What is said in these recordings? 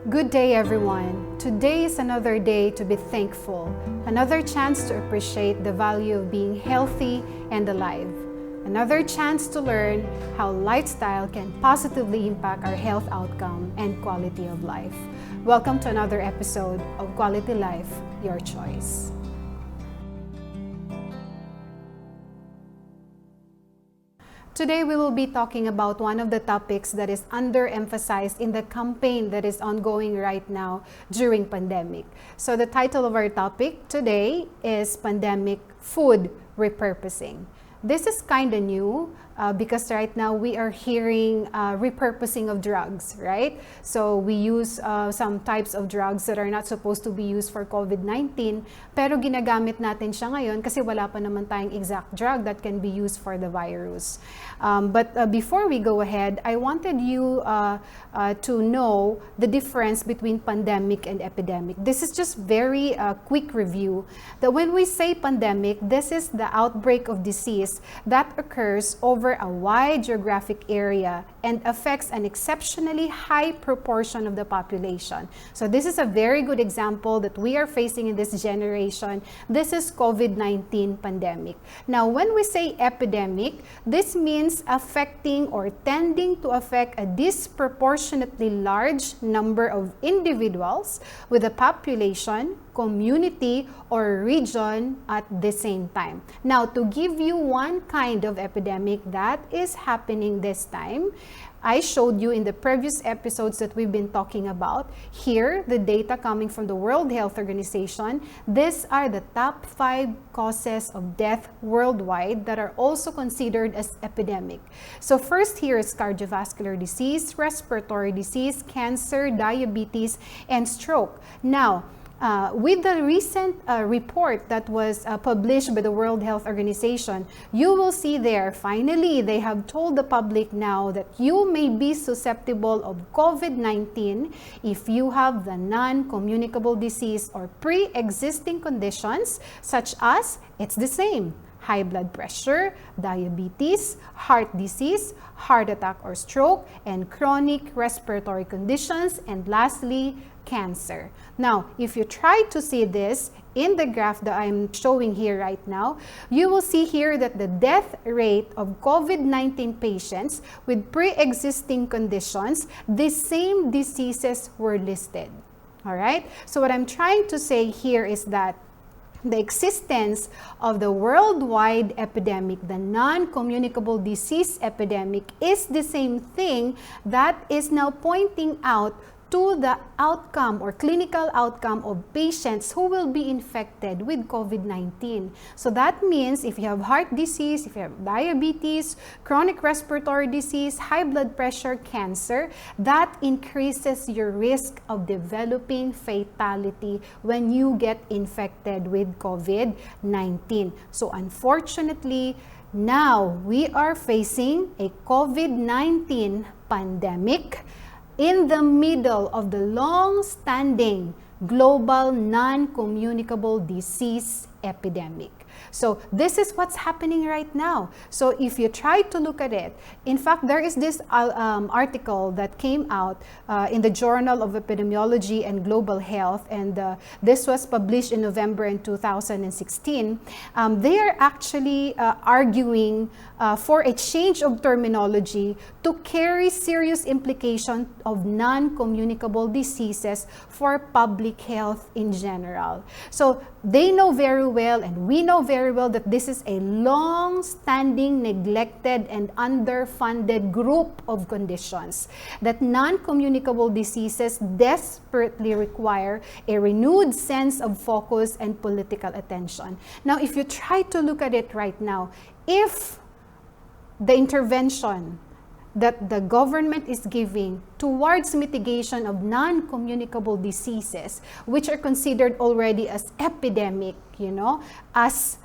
Good day, everyone. Today is another day to be thankful, another chance to appreciate the value of being healthy and alive, another chance to learn how lifestyle can positively impact our health outcome and quality of life. Welcome to another episode of Quality Life, Your Choice. Today, we will be talking about one of the topics that is underemphasized in the campaign that is ongoing right now during pandemic. So the title of our topic today is Pandemic Food Repurposing. This is kind of new because right now we are hearing repurposing of drugs, right? So we use some types of drugs that are not supposed to be used for COVID-19, pero ginagamit natin siya ngayon kasi wala pa naman tayong exact drug that can be used for the virus. But before we go ahead, I wanted you to know the difference between pandemic and epidemic. This is just very quick review. That when we say pandemic, this is the outbreak of disease that occurs over a wide geographic area and affects an exceptionally high proportion of the population. So this is a very good example that we are facing in this generation. This is COVID-19 pandemic. Now, when we say epidemic, this means affecting or tending to affect a disproportionately large number of individuals with a population, community, or region at the same time. Now, to give you one kind of epidemic that is happening this time, I showed you in the previous episodes that we've been talking about. Here, the data coming from the World Health Organization. These are the top 5 causes of death worldwide that are also considered as epidemic. So first here is cardiovascular disease, respiratory disease, cancer, diabetes, and stroke. Now, with the recent report that was published by the World Health Organization, you will see there, finally, they have told the public now that you may be susceptible of COVID-19 if you have the non-communicable disease or pre-existing conditions such as, it's the same, high blood pressure, diabetes, heart disease, heart attack or stroke, and chronic respiratory conditions, and lastly, cancer. Now, if you try to see this in the graph that I'm showing here right now, you will see here that the death rate of COVID-19 patients with pre-existing conditions, the same diseases were listed. All right? So what I'm trying to say here is that the existence of the worldwide epidemic, the non-communicable disease epidemic, is the same thing that is now pointing out to the outcome or clinical outcome of patients who will be infected with COVID-19. So that means if you have heart disease, if you have diabetes, chronic respiratory disease, high blood pressure, cancer, that increases your risk of developing fatality when you get infected with COVID-19. So unfortunately, now we are facing a COVID-19 pandemic in the middle of the long-standing global non-communicable disease epidemic. So this is what's happening right now. So if you try to look at it, in fact, there is this article that came out in the Journal of Epidemiology and Global Health, and this was published in November in 2016. They are actually arguing for a change of terminology to carry serious implications of non-communicable diseases for public health in general. So they know very well, and we know very well, that this is a long-standing, neglected, and underfunded group of conditions, that non-communicable diseases desperately require a renewed sense of focus and political attention. Now, if you try to look at it right now, if the intervention that the government is giving towards mitigation of non-communicable diseases, which are considered already as epidemic, as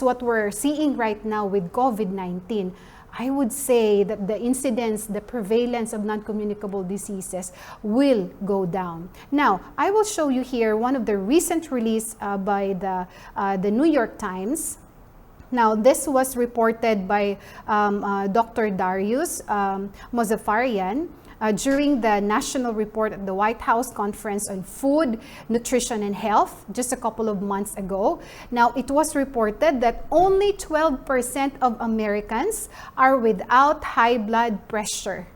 what we're seeing right now with COVID-19, I would say that the incidence, the prevalence of non-communicable diseases will go down. Now, I will show you here one of the recent release by the New York Times. Now, this was reported by Dr. Darius Mozaffarian. during the national report at the White House Conference on Food, Nutrition, and Health just a couple of months ago. Now, it was reported that only 12% of Americans are without high blood pressure,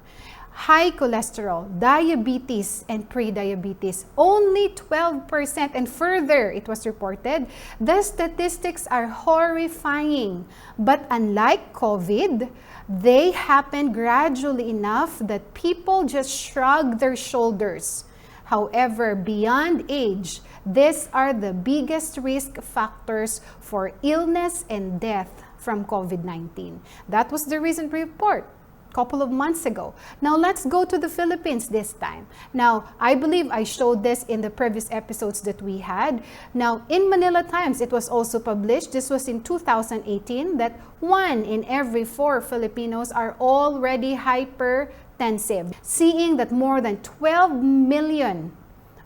high cholesterol, diabetes, and pre-diabetes. Only 12%. And further, it was reported, the statistics are horrifying. But unlike COVID, they happen gradually enough that people just shrug their shoulders. However, beyond age, these are the biggest risk factors for illness and death from COVID-19. That was the recent report couple of months ago. Now let's go to the Philippines this time. Now, I believe I showed this in the previous episodes that we had. Now, in Manila Times, it was also published, this was in 2018, that 1 in every 4 Filipinos are already hypertensive, seeing that more than 12 million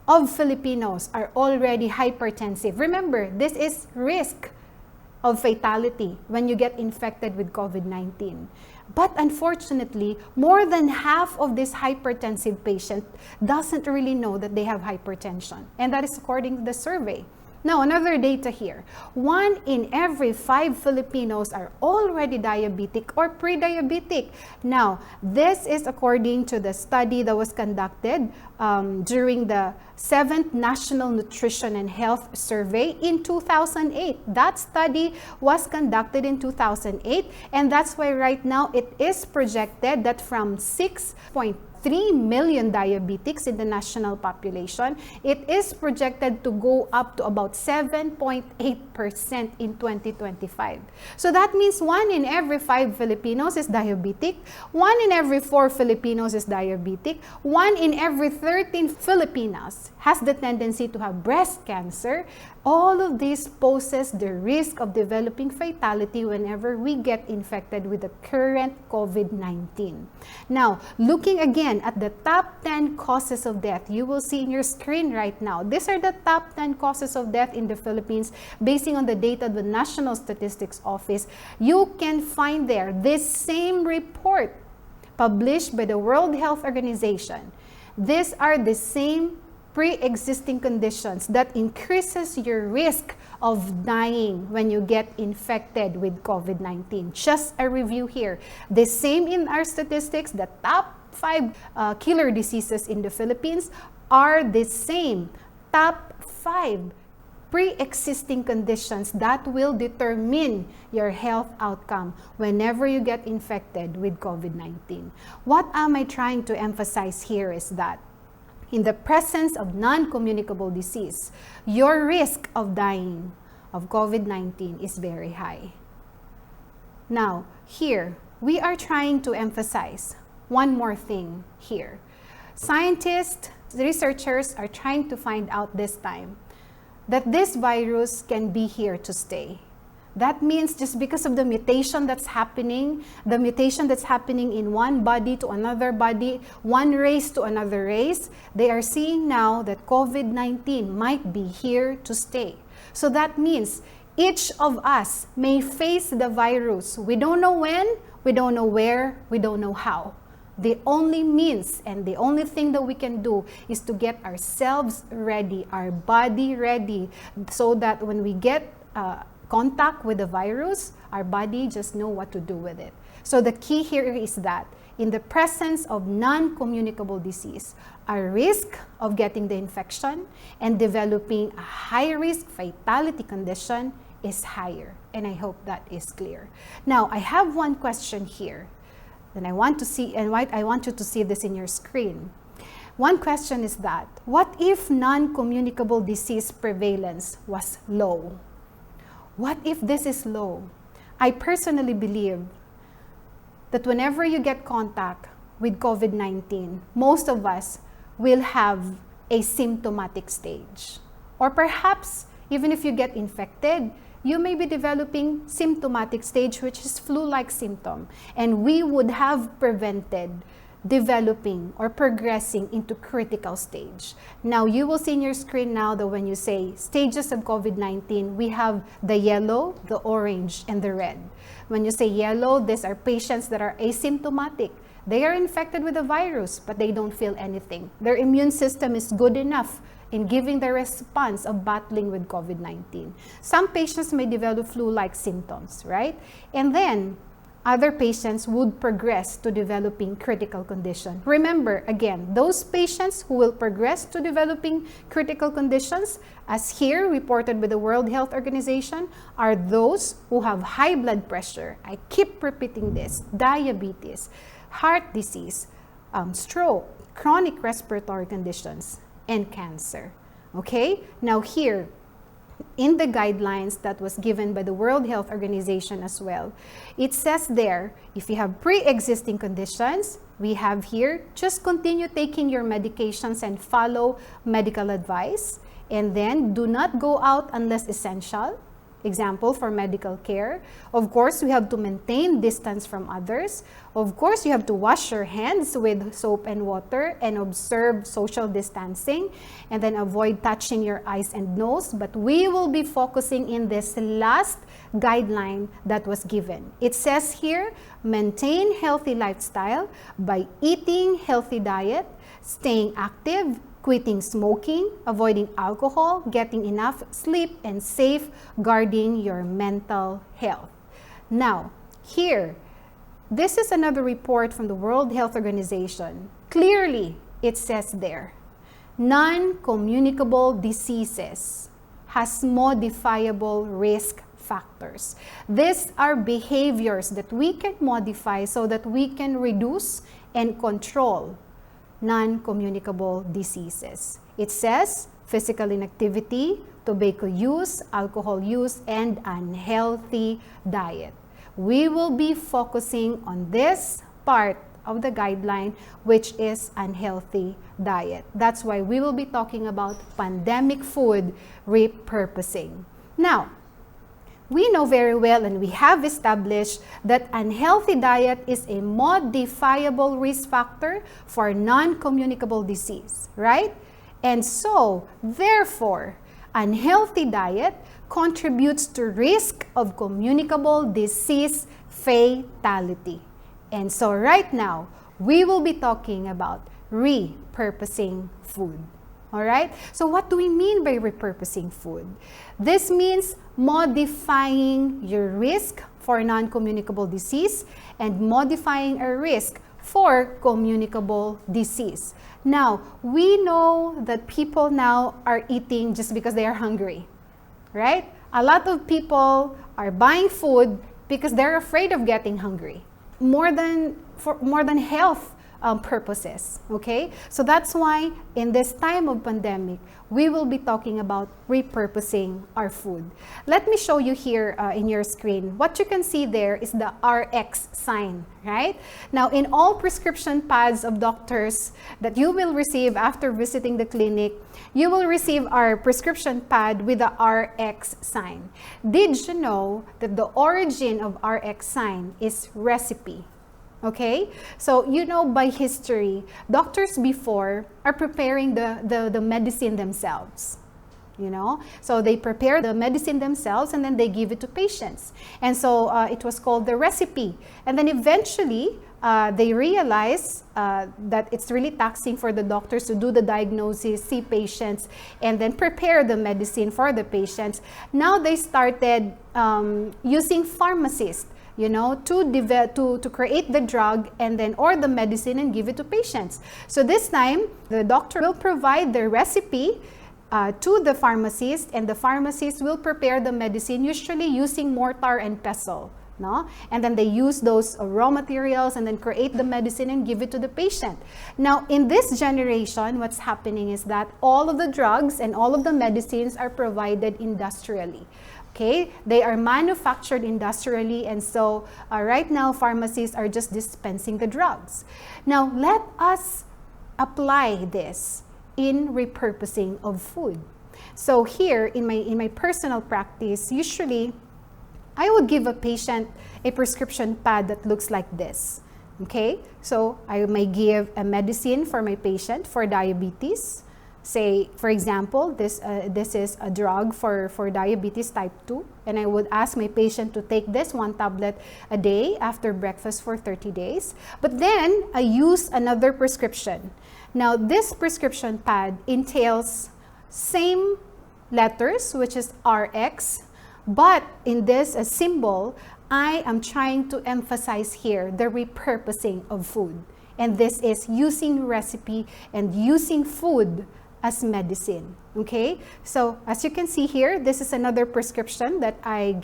of Filipinos are already hypertensive. Remember, this is risk of fatality when you get infected with COVID-19. But unfortunately, more than half of this hypertensive patient doesn't really know that they have hypertension. And that is according to the survey. Now, another data here. 1 in every 5 Filipinos are already diabetic or pre-diabetic. Now, this is according to the study that was conducted during the 7th National Nutrition and Health Survey in 2008. That study was conducted in 2008, and that's why right now it is projected that from 6.3 million diabetics in the national population, it is projected to go up to about 7.8% in 2025. So that means 1 in every 5 Filipinos is diabetic, 1 in every 4 Filipinos is diabetic, 1 in every 13 Filipinas has the tendency to have breast cancer. All of this poses the risk of developing fatality whenever we get infected with the current COVID-19. Now, looking again at the top 10 causes of death, you will see in your screen right now. These are the top 10 causes of death in the Philippines basing on the data of the National Statistics Office. You can find there this same report published by the World Health Organization. These are the same pre-existing conditions that increases your risk of dying when you get infected with COVID-19. Just a review here. The same in our statistics, the top 5 killer diseases in the Philippines are the same top 5 pre-existing conditions that will determine your health outcome whenever you get infected with COVID-19. What am I trying to emphasize here is that in the presence of non-communicable disease, your risk of dying of COVID-19 is very high. Now, here, we are trying to emphasize one more thing here. Scientists, researchers are trying to find out this time that this virus can be here to stay. That means just because of the mutation that's happening, in one body to another body, one race to another race, they are seeing now that COVID-19 might be here to stay. So that means each of us may face the virus. We don't know when, we don't know where, we don't know how. The only means and the only thing that we can do is to get ourselves ready, our body ready, so that when we get contact with the virus, our body just know what to do with it. So the key here is that in the presence of non-communicable disease, our risk of getting the infection and developing a high-risk fatality condition is higher. And I hope that is clear. Now, I have one question here, and I want you to see this in your screen. One question is that, what if non-communicable disease prevalence was low? What if this is low? I personally believe that whenever you get contact with COVID-19, most of us will have a symptomatic stage. Or perhaps, even if you get infected, you may be developing symptomatic stage, which is flu-like symptom. And we would have prevented developing or progressing into critical stage. Now, you will see in your screen now that when you say stages of COVID-19, we have the yellow, the orange, and the red. When you say yellow, these are patients that are asymptomatic. They are infected with the virus, but they don't feel anything. Their immune system is good enough in giving the response of battling with COVID-19. Some patients may develop flu-like symptoms, right? And then other patients would progress to developing critical condition. Remember, again, those patients who will progress to developing critical conditions, as here reported by the World Health Organization, are those who have high blood pressure. I keep repeating this: diabetes, heart disease, stroke, chronic respiratory conditions, and cancer. Okay? Now here, in the guidelines that was given by the World Health Organization as well, it says there, if you have pre-existing conditions, we have here, just continue taking your medications and follow medical advice. And then do not go out unless essential. Example, for medical care. Of course, we have to maintain distance from others. Of course, you have to wash your hands with soap and water and observe social distancing, and then avoid touching your eyes and nose. But we will be focusing in this last guideline that was given. It says here, maintain healthy lifestyle by eating healthy diet, staying active, quitting smoking, avoiding alcohol, getting enough sleep, and safeguarding your mental health. Now, here, this is another report from the World Health Organization. Clearly, it says there, non-communicable diseases has modifiable risk factors. These are behaviors that we can modify so that we can reduce and control non-communicable diseases. It says physical inactivity, tobacco use, alcohol use, and unhealthy diet. We will be focusing on this part of the guideline, which is unhealthy diet. That's why we will be talking about pandemic food repurposing. Now, we know very well and we have established that unhealthy diet is a modifiable risk factor for non-communicable disease, right? And so, therefore, unhealthy diet contributes to risk of communicable disease fatality. And so right now, we will be talking about repurposing food. All right? So what do we mean by repurposing food? This means modifying your risk for non-communicable disease and modifying a risk for communicable disease. Now, we know that people now are eating just because they are hungry, right? A lot of people are buying food because they're afraid of getting hungry, more than health purposes, okay? So that's why in this time of pandemic, we will be talking about repurposing our food. Let me show you here in your screen. What you can see there is the RX sign, right? Now, in all prescription pads of doctors that you will receive after visiting the clinic, you will receive our prescription pad with the RX sign. Did you know that the origin of RX sign is recipe? Okay, so you know by history, doctors before are preparing the medicine themselves, you know. So they prepare the medicine themselves and then they give it to patients. And so it was called the recipe. And then eventually they realized that it's really taxing for the doctors to do the diagnosis, see patients, and then prepare the medicine for the patients. Now they started using pharmacists, you know, to create the drug and then or the medicine and give it to patients. So this time, the doctor will provide the recipe to the pharmacist, and the pharmacist will prepare the medicine, usually using mortar and pestle. No? And then they use those raw materials and then create the medicine and give it to the patient. Now, in this generation, what's happening is that all of the drugs and all of the medicines are provided industrially. Okay, they are manufactured industrially, and so right now pharmacies are just dispensing the drugs. Now let us apply this in repurposing of food. So here in my personal practice, usually I would give a patient a prescription pad that looks like this. Okay, so I may give a medicine for my patient for diabetes, Say, for example, this is a drug for diabetes type 2, and I would ask my patient to take this 1 tablet a day after breakfast for 30 days. But then I use another prescription. Now, this prescription pad entails same letters, which is RX, but in this symbol, I am trying to emphasize here the repurposing of food. And this is using recipe and using food as medicine, okay? So as you can see here, this is another prescription that I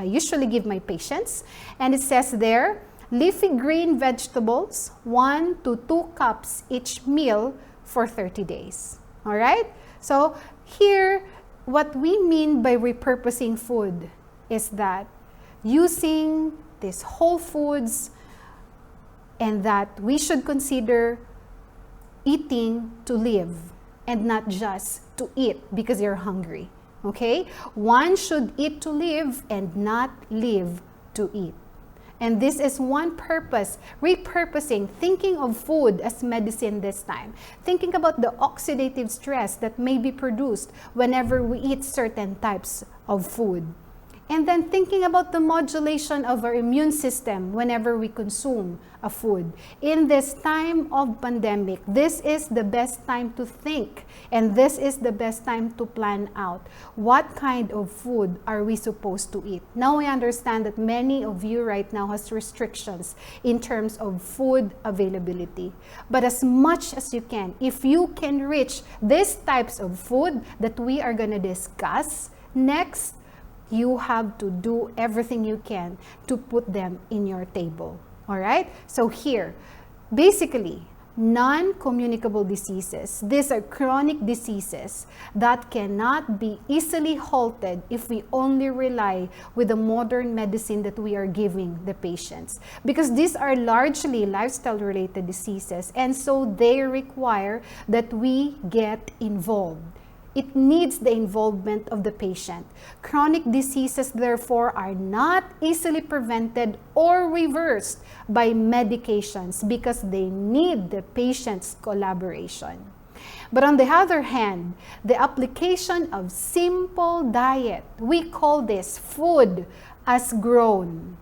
usually give my patients. And it says there, leafy green vegetables, 1 to 2 cups each meal for 30 days, all right? So here, what we mean by repurposing food is that using these whole foods, and that we should consider eating to live and not just to eat because you're hungry, okay? One should eat to live and not live to eat. And this is one purpose, repurposing, thinking of food as medicine this time. Thinking about the oxidative stress that may be produced whenever we eat certain types of food. And then thinking about the modulation of our immune system whenever we consume a food. In this time of pandemic, this is the best time to think, and this is the best time to plan out what kind of food are we supposed to eat. Now I understand that many of you right now has restrictions in terms of food availability. But as much as you can, if you can reach these types of food that we are going to discuss next, you have to do everything you can to put them in your table, all right? So here, basically, non-communicable diseases. These are chronic diseases that cannot be easily halted if we only rely with the modern medicine that we are giving the patients. Because these are largely lifestyle-related diseases, and so they require that we get involved. It needs the involvement of the patient. Chronic diseases, therefore, are not easily prevented or reversed by medications because they need the patient's collaboration. But on the other hand, the application of simple diet, we call this food as grown,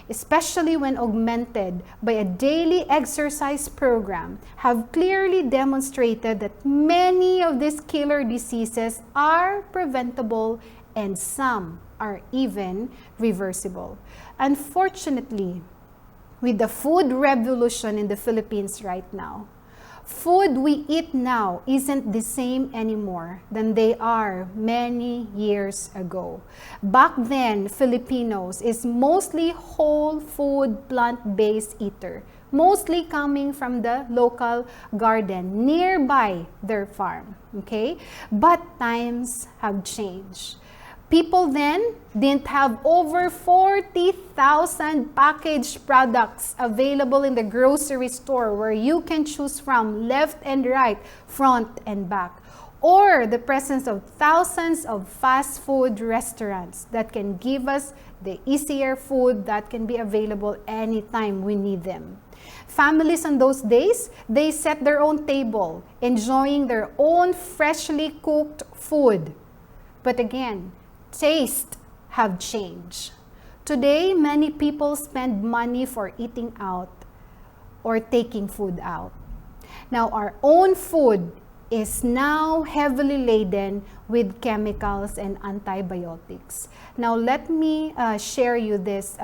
especially when augmented by a daily exercise program, have clearly demonstrated that many of these killer diseases are preventable and some are even reversible. Unfortunately, with the food revolution in the Philippines right now, food we eat now isn't the same anymore than they are many years ago. Back then, Filipinos is mostly whole food, plant-based eater, mostly coming from the local garden nearby their farm, okay? But times have changed. People then didn't have over 40,000 packaged products available in the grocery store where you can choose from left and right, front and back, or the presence of thousands of fast food restaurants that can give us the easier food that can be available anytime we need them. Families on those days, they set their own table, enjoying their own freshly cooked food. But again, tastes have changed. Today, many people spend money for eating out or taking food out. Now, our own food is now heavily laden with chemicals and antibiotics. Now, let me share you this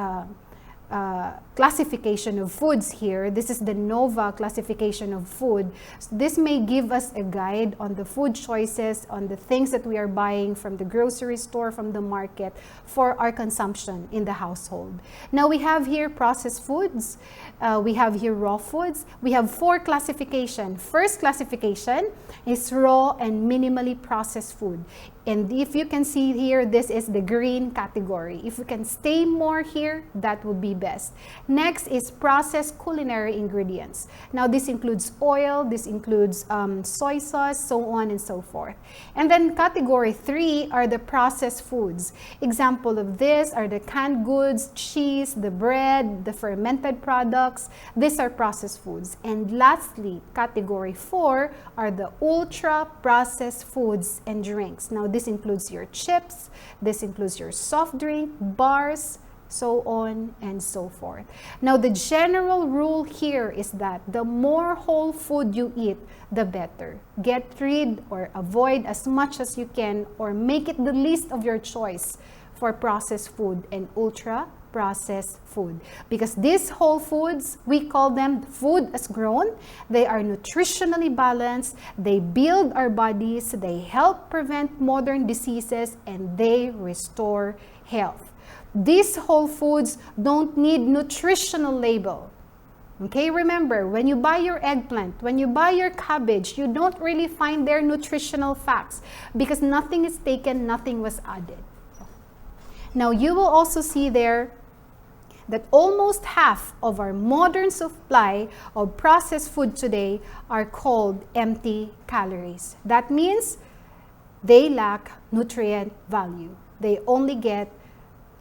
classification of foods here. This is the NOVA classification of food. This may give us a guide on the food choices, on the things that we are buying from the grocery store, from the market, for our consumption in the household. Now we have here processed foods, we have here raw foods. We have 4 classifications. First classification is raw and minimally processed food. And if you can see here, this is the green category. If you can stay more here, that would be best. Next is processed culinary ingredients. Now this includes oil, this includes soy sauce, so on and so forth. And then category 3 are the processed foods. Example of this are the canned goods, cheese, the bread, the fermented products. These are processed foods. And lastly, category 4 are the ultra processed foods and drinks. Now this includes your chips, this includes your soft drink, bars, so on and so forth. Now the general rule here is that the more whole food you eat, the better. Get rid or avoid as much as you can, or make it the least of your choice for processed food and ultra processed food, because these whole foods, we call them food as grown. They are nutritionally balanced, they build our bodies, they help prevent modern diseases, and they restore health. These whole foods don't need nutritional label. Okay, remember, when you buy your eggplant, when you buy your cabbage, you don't really find their nutritional facts because nothing is taken, nothing was added. Now you will also see there that almost half of our modern supply of processed food today are called empty calories. That means they lack nutrient value. They only get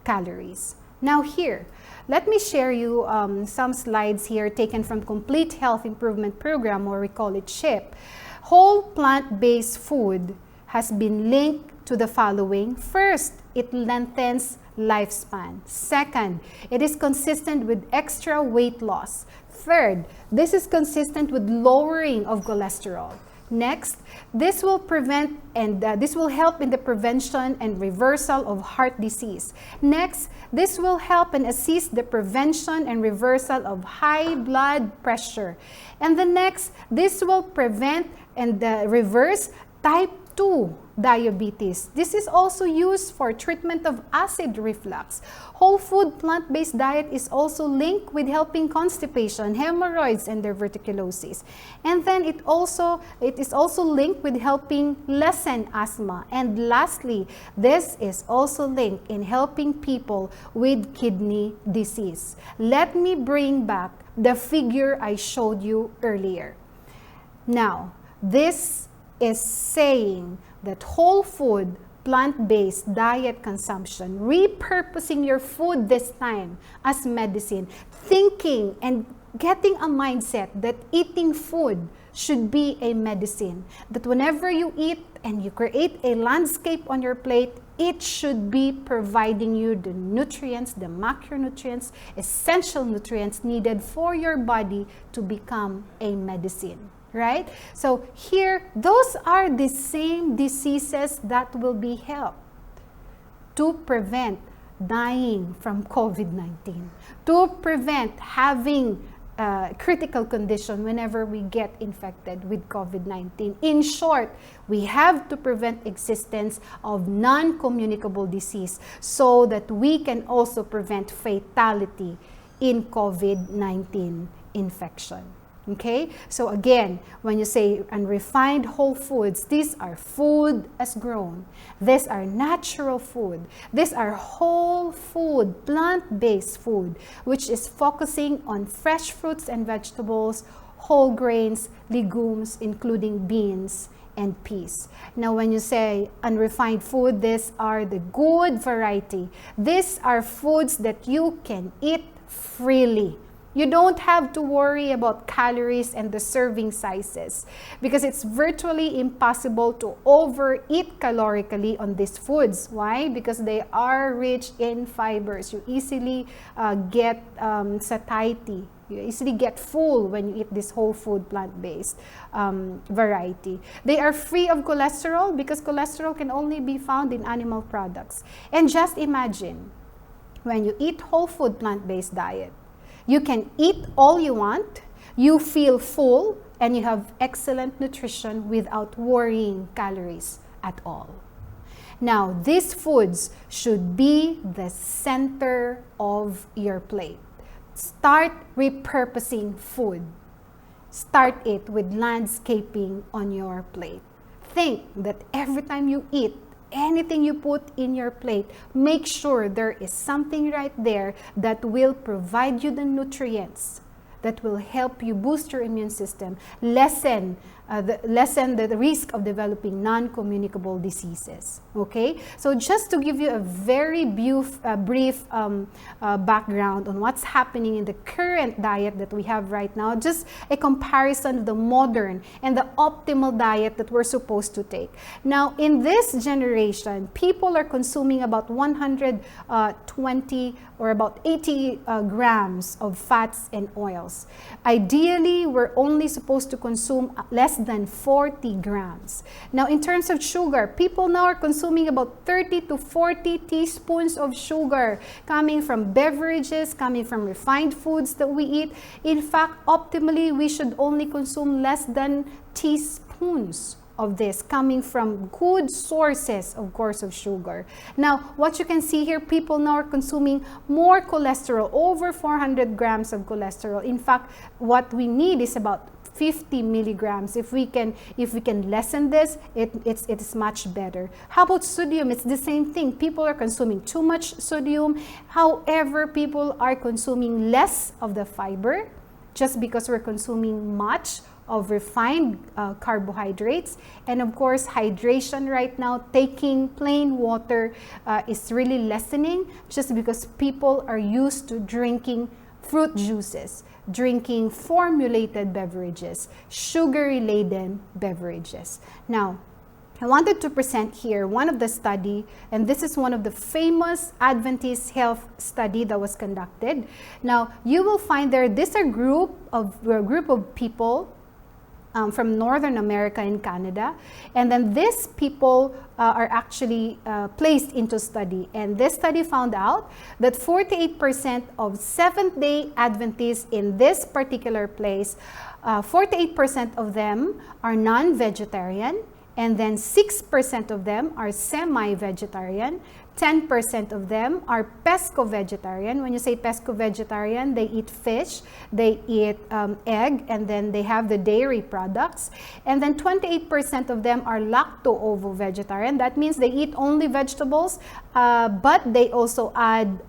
calories. Now here, let me share you some slides here taken from Complete Health Improvement Program, or we call it CHIP. Whole plant-based food has been linked to the following. First, it lengthens lifespan. Second, it is consistent with extra weight loss. Third, this is consistent with lowering of cholesterol. Next, this will prevent and this will help in the prevention and reversal of heart disease. Next, this will help and assist the prevention and reversal of high blood pressure. And the next, this will prevent and reverse type 2 diabetes. This is also used for treatment of acid reflux. Whole food plant-based diet is also linked with helping constipation, hemorrhoids, and diverticulosis. And then it is also linked with helping lessen asthma. And lastly, this is also linked in helping people with kidney disease. Let me bring back the figure I showed you earlier. Now, this is saying that whole food, plant-based diet consumption, repurposing your food this time as medicine, thinking and getting a mindset that eating food should be a medicine, that whenever you eat and you create a landscape on your plate, it should be providing you the nutrients, the macronutrients, essential nutrients needed for your body to become a medicine. Right? So here, those are the same diseases that will be helped to prevent dying from COVID-19, to prevent having critical condition whenever we get infected with COVID-19. In short, we have to prevent existence of non-communicable disease so that we can also prevent fatality in COVID-19 infection. Okay, so again, when you say unrefined whole foods, these are food as grown. These are natural food. These are whole food, plant-based food, which is focusing on fresh fruits and vegetables, whole grains, legumes, including beans and peas. Now, when you say unrefined food, these are the good variety. These are foods that you can eat freely. You don't have to worry about calories and the serving sizes because it's virtually impossible to overeat calorically on these foods. Why? Because they are rich in fibers. You easily get satiety. You easily get full when you eat this whole food plant-based variety. They are free of cholesterol because cholesterol can only be found in animal products. And just imagine, when you eat whole food plant-based diet, you can eat all you want, you feel full, and you have excellent nutrition without worrying calories at all. Now, these foods should be the center of your plate. Start repurposing food. Start it with landscaping on your plate. Think that every time you eat, anything you put in your plate, make sure there is something right there that will provide you the nutrients that will help you boost your immune system, lessen the risk of developing non-communicable diseases. Okay, so just to give you a very brief background on what's happening in the current diet that we have right now, just a comparison of the modern and the optimal diet that we're supposed to take. Now, in this generation, people are consuming about 120 or about 80 grams of fats and oils. Ideally, we're only supposed to consume less than 40 grams. Now, in terms of sugar, people now are consuming about 30 to 40 teaspoons of sugar coming from beverages, coming from refined foods that we eat. In fact, optimally, we should only consume less than teaspoons of this coming from good sources, of course, of sugar. Now, what you can see here, people now are consuming more cholesterol, over 400 grams of cholesterol. In fact, what we need is about 50 milligrams. If we can lessen this, it's much better. How about sodium? It's the same thing. People are consuming too much sodium. However, people are consuming less of the fiber just because we're consuming much of refined carbohydrates. And of course, hydration right now, taking plain water is really lessening just because people are used to drinking fruit juices, drinking formulated beverages, sugary-laden beverages. Now, I wanted to present here one of the study, and this is one of the famous Adventist health study that was conducted. Now, you will find there, this are a group of people from Northern America and Canada, and then these people are actually placed into study, and this study found out that 48% of Seventh-day Adventists in this particular place, 48% of them are non-vegetarian, and then 6% of them are semi-vegetarian, 10% of them are pesco-vegetarian. When you say pesco-vegetarian, they eat fish, they eat egg, and then they have the dairy products. And then 28% of them are lacto-ovo-vegetarian. That means they eat only vegetables, but they also add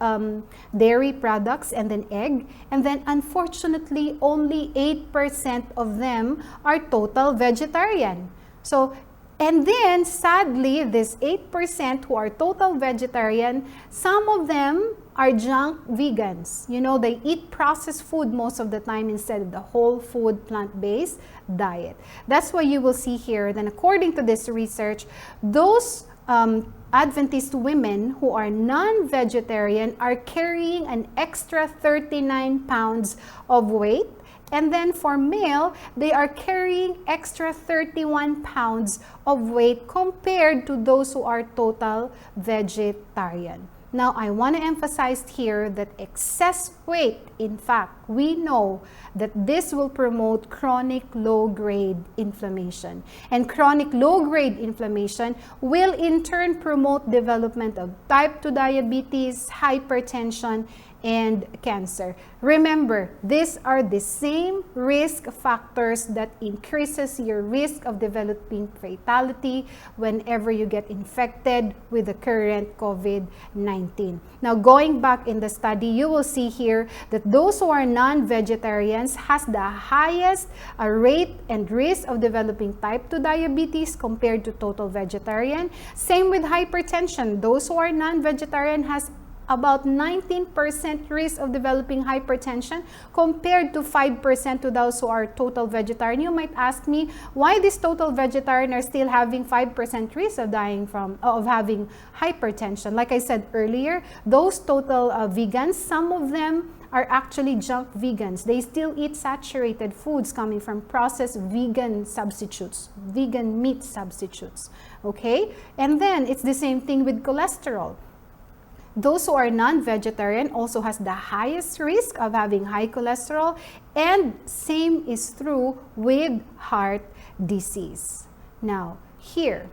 dairy products and then egg. And then unfortunately, only 8% of them are total vegetarian. So, and then, sadly, this 8% who are total vegetarian, some of them are junk vegans. You know, they eat processed food most of the time instead of the whole food, plant-based diet. That's why you will see here, then according to this research, those Adventist women who are non-vegetarian are carrying an extra 39 pounds of weight. And then for male, they are carrying extra 31 pounds of weight compared to those who are total vegetarian. Now, I want to emphasize here that excess weight, in fact, we know that this will promote chronic low-grade inflammation. And chronic low-grade inflammation will in turn promote development of type 2 diabetes, hypertension, and cancer. Remember, these are the same risk factors that increases your risk of developing fatality whenever you get infected with the current COVID-19. Now, going back in the study, you will see here that those who are non-vegetarians has the highest rate and risk of developing type 2 diabetes compared to total vegetarian. Same with hypertension. Those who are non-vegetarian has about 19% risk of developing hypertension compared to 5% to those who are total vegetarian. You might ask me, why these total vegetarian are still having 5% risk of dying of having hypertension? Like I said earlier, those total vegans, some of them are actually junk vegans. They still eat saturated foods coming from processed vegan substitutes, vegan meat substitutes, okay? And then it's the same thing with cholesterol. Those who are non-vegetarian also has the highest risk of having high cholesterol, and same is true with heart disease. Now, here,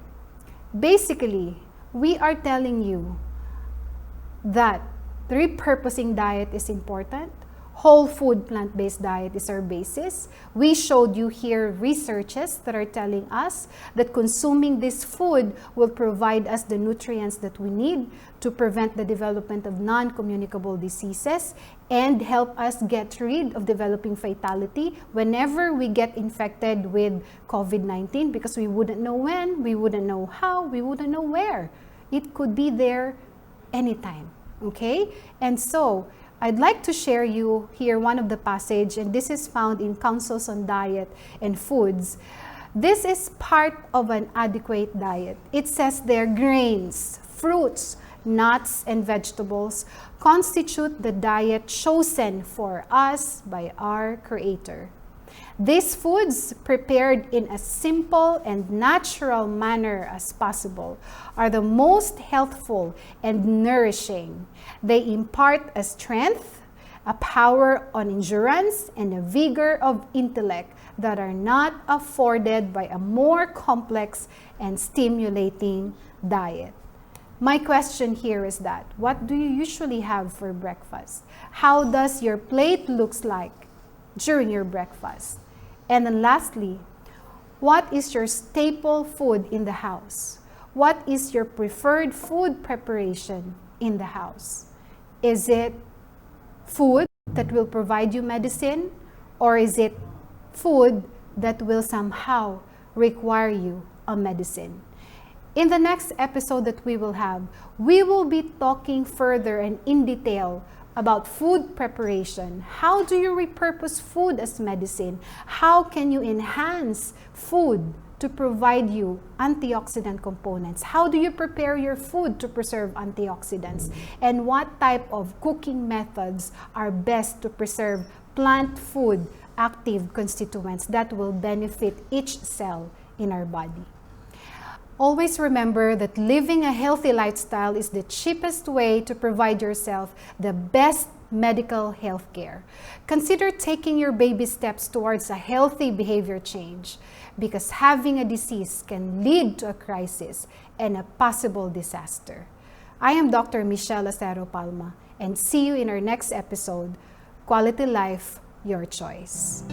basically, we are telling you that the repurposing diet is important. Whole food plant-based diet is our basis. We showed you here researches that are telling us that consuming this food will provide us the nutrients that we need to prevent the development of non-communicable diseases and help us get rid of developing fatality whenever we get infected with COVID-19, because we wouldn't know when, we wouldn't know how, we wouldn't know where. It could be there anytime, okay? And so, I'd like to share you here one of the passage, and this is found in Counsels on Diet and Foods. This is part of an adequate diet. It says there, grains, fruits, nuts, and vegetables constitute the diet chosen for us by our Creator. These foods, prepared in as simple and natural manner as possible, are the most healthful and nourishing. They impart a strength, a power on endurance, and a vigor of intellect that are not afforded by a more complex and stimulating diet. My question here is that, what do you usually have for breakfast? How does your plate looks like during your breakfast? And then lastly, what is your staple food in the house? What is your preferred food preparation in the house? Is it food that will provide you medicine, or is it food that will somehow require you a medicine? In the next episode that we will be talking further and in detail about food preparation. How do you repurpose food as medicine? How can you enhance food to provide you antioxidant components? How do you prepare your food to preserve antioxidants? And what type of cooking methods are best to preserve plant food active constituents that will benefit each cell in our body? Always remember that living a healthy lifestyle is the cheapest way to provide yourself the best medical health care. Consider taking your baby steps towards a healthy behavior change, because having a disease can lead to a crisis and a possible disaster. I am Dr. Mechelle Acero-Palma, and see you in our next episode, Quality Life, Your Choice.